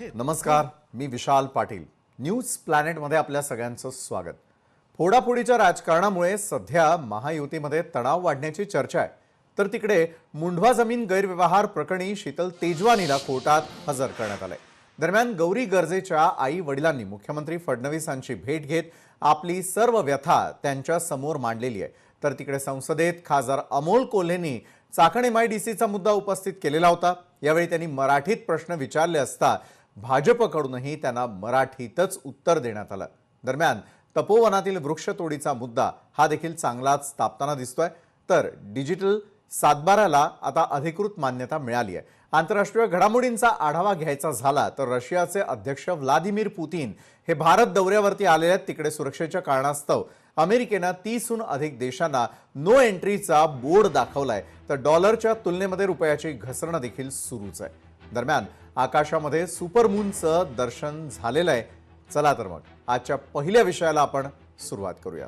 आहेत। नमस्कार, मी विशाल पाटील। न्यूज प्लॅनेटमध्ये आपल्या सगळ्यांचं स्वागत। फोडाफोडीच्या राजकारणामुळे सध्या महायुतीमध्ये तणाव वाढण्याची चर्चा आहे। तर तिकडे मुंढवा जमीन गैरव्यवहार प्रकरणी शीतल तेजवानीला कोर्टात हजर करण्यात आले। दरम्यान गौरी गर्जेच्या आई वडिलांनी मुख्यमंत्री फडणवीसांची भेट घेत आपली सर्व व्यथा त्यांच्या समोर मांडलेली आहे। तर तिकडे संसदेत खासदार अमोल कोल्हेंनी चाकण MIDCचा मुद्दा उपस्थित केलेला होता। यावेळी त्यांनी मराठीत प्रश्न विचारले असता भाजपकडूनही त्यांना मराठीतच उत्तर देण्यात आलं। दरम्यान तपोवनातील वृक्षतोडीचा मुद्दा हा देखील चांगलाच तापताना दिसतोय। तर डिजिटल सातबाराला आता अधिकृत मान्यता मिळाली आहे। आंतरराष्ट्रीय घडामोडींचा आढावा घ्यायचा झाला तर रशियाचे अध्यक्ष व्लादिमीर पुतिन हे भारत दौऱ्यावरती आलेले आहेत। तिकडे सुरक्षेच्या कारणास्तव अमेरिकेने 30हून अधिक देशांना नो एंट्रीचा बोर्ड दाखवलाय। तर डॉलरच्या तुलनेमध्ये रुपयाची घसरण देखील सुरूच आहे। दरम्यान आकाशामध्ये सुपरमूनचं दर्शन झालेलं आहे। चला तर मग आजच्या पहिल्या विषयाला आपण सुरुवात करूया।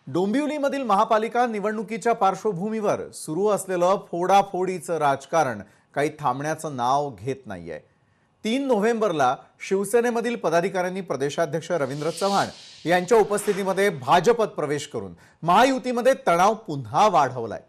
डोंबिवलीमधील महापालिका निवडणुकीच्या पार्श्वभूमीवर सुरू असलेलं फोडाफोडीचं राजकारण काही थांबण्याचं नाव घेत नाहीये। 3 नोव्हेंबरला शिवसेनेमधील पदाधिकाऱ्यांनी प्रदेशाध्यक्ष रवींद्र चव्हाण यांच्या उपस्थितीमध्ये भाजपत प्रवेश करून महायुतीमध्ये तणाव पुन्हा वाढवलाय।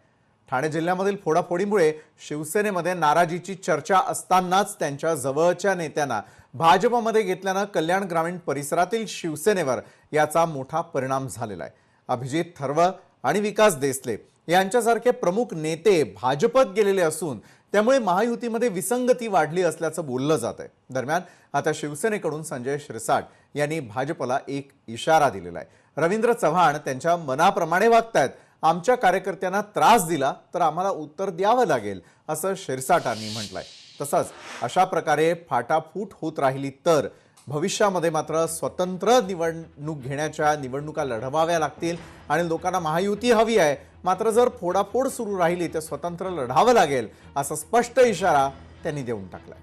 ठाणे जिल्ह्यामधील फोडाफोडीमुळे शिवसेनेमध्ये नाराजीची चर्चा असतानाच त्यांच्या जवळच्या नेत्यांना भाजपमध्ये घेतल्यानं कल्याण ग्रामीण परिसरातील शिवसेनेवर याचा मोठा परिणाम झालेला आहे। अभिजित थर्व आणि विकास देसले यांच्यासारखे प्रमुख नेते भाजपत गेलेले असून त्यामुळे महायुतीमध्ये विसंगती वाढली असल्याचं बोललं जात आहे। दरम्यान आता शिवसेनेकडून संजय शिरसाट यांनी भाजपला एक इशारा दिलेला आहे। रवींद्र चव्हाण त्यांच्या मनाप्रमाणे वागतायत, आमच्या कार्यकर्त्यांना त्रास दिला तर आम्हाला उत्तर द्यावं लागेल असं शिरसाटांनी म्हटलंय। तसंच अशा प्रकारे फाटाफूट होत राहिली तर भविष्यामध्ये मात्र स्वतंत्र निवडणूक घेण्याच्या निवडणुका लढवाव्या लागतील आणि लोकांना महायुती हवी आहे, मात्र जर फोडाफोड सुरू राहिली तर स्वतंत्र लढावं लागेल असा स्पष्ट इशारा त्यांनी देऊन टाकलाय।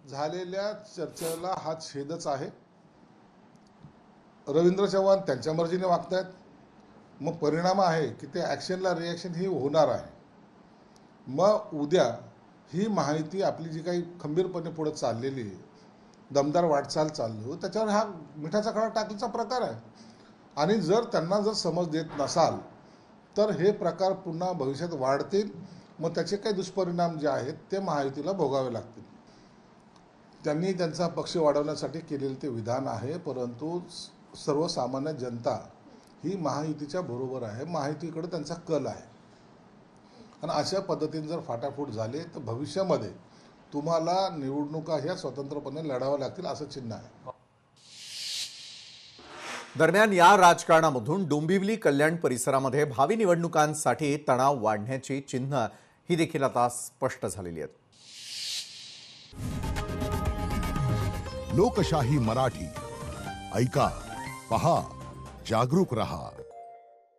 झालेल्या चर्चेला हा छेदच आहे। रवींद्र चव्हाण त्यांच्या मर्जीने वागतायत, मग परिणाम आहे की ते ॲक्शनला रिॲक्शन ही होणार आहे। मग उद्या ही माहिती आपली जी काही खंबीरपणे पुढे चाललेली दमदार वाटचाल चाललो त्याच्यावर हा मिठाचा खडा टाकण्याचा प्रकार आहे। आणि जर त्यांना जर समज देत नसाल तर हे प्रकार पुन्हा भविष्यात वाढतील, मग त्याचे काही दुष्परिणाम जे आहेत ते महायुतीला भोगावे लागतील। त्यांनी त्यांचा पक्ष वाढवण्यासाठी केलेले ते विधान आहे, परंतु सर्वसामान्य जनता ही महायुतीच्या बरोबर आहे, महायुतीकडे त्यांचा कल आहे। आणि अशा पद्धतीने जर फाटाफूट झाले तर भविष्यामध्ये तुम्हाला निवडणुका ह्या स्वतंत्रपणे लढाव्या लागतील असं चिन्ह आहे। दरम्यान या राजकारणामधून डोंबिवली कल्याण परिसरामध्ये भावी निवडणुकांसाठी तणाव वाढण्याची चिन्ह ही देखील आता स्पष्ट झालेली आहेत। लोकशाही मराठी ऐका, पहा, जागरूक रहा।